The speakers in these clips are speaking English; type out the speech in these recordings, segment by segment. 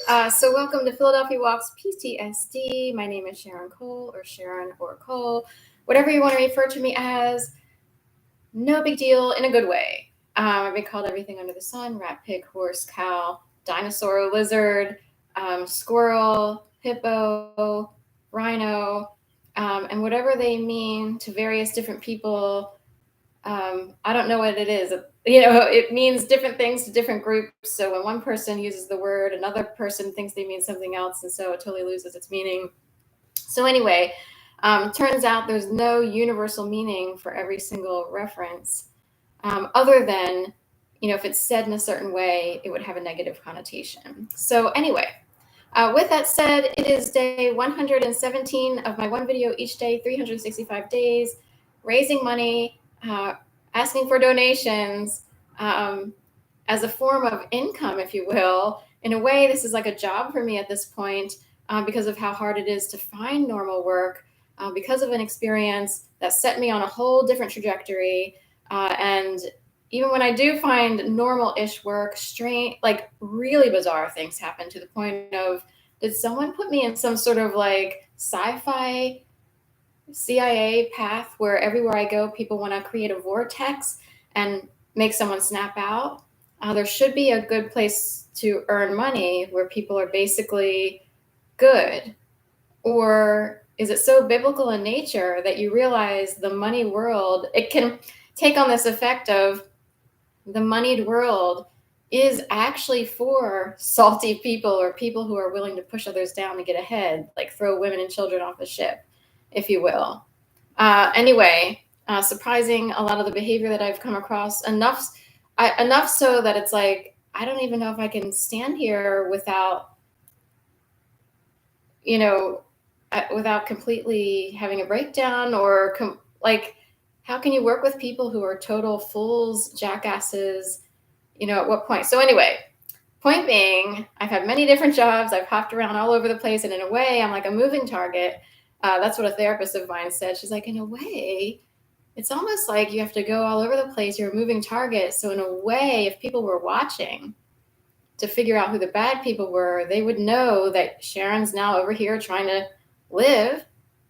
So welcome to Philadelphia Walks PTSD. My name is Sharon Cole, or Cole, whatever you want to refer to me as. No big deal, in a good way. I've been called everything under the sun: rat, pig, horse, cow, dinosaur, lizard, squirrel, hippo, rhino, and whatever they mean to various different people. I don't know what it is. It means different things to different groups. So when one person uses the word, another person thinks they mean something else, and so it totally loses its meaning. So anyway, turns out there's no universal meaning for every single reference, other than, if it's said in a certain way, it would have a negative connotation. So anyway, with that said, it is day 117 of my one video each day, 365 days, raising money, asking for donations as a form of income, if you will. In a way, this is like a job for me at this point because of how hard it is to find normal work, because of an experience that set me on a whole different trajectory. And even when I do find normal-ish work, like really bizarre things happen, to the point of, did someone put me in some sort of like sci-fi CIA path where everywhere I go, people want to create a vortex and make someone snap out? There should be a good place to earn money where people are basically good. Or is it so biblical in nature that you realize the money world, it can take on this effect of, the moneyed world is actually for salty people, or people who are willing to push others down to get ahead, like throw women and children off the ship, if you will. Anyway, surprising, a lot of the behavior that I've come across, enough so that it's like, I don't even know if I can stand here without completely having a breakdown, or how can you work with people who are total fools, jackasses, at what point? So anyway, point being, I've had many different jobs. I've hopped around all over the place. And in a way, I'm like a moving target. That's what a therapist of mine said. She's like, in a way, it's almost like you have to go all over the place. You're a moving target. So in a way, if people were watching to figure out who the bad people were, they would know that Sharon's now over here trying to live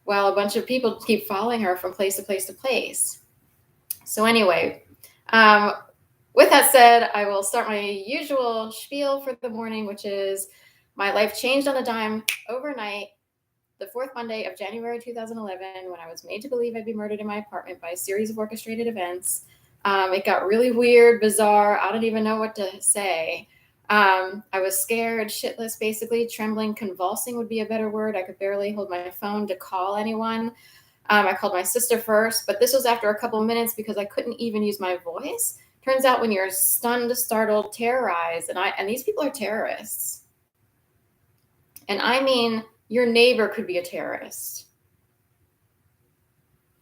while a bunch of people keep following her from place to place to place. So anyway, with that said, I will start my usual spiel for the morning, which is my life changed on a dime overnight, the fourth Monday of January 2011, when I was made to believe I'd be murdered in my apartment by a series of orchestrated events. It got really weird, bizarre. I don't even know what to say. I was scared, shitless, basically, trembling, convulsing would be a better word. I could barely hold my phone to call anyone. I called my sister first, but this was after a couple minutes because I couldn't even use my voice. Turns out when you're stunned, startled, terrorized, and these people are terrorists. And I mean, your neighbor could be a terrorist.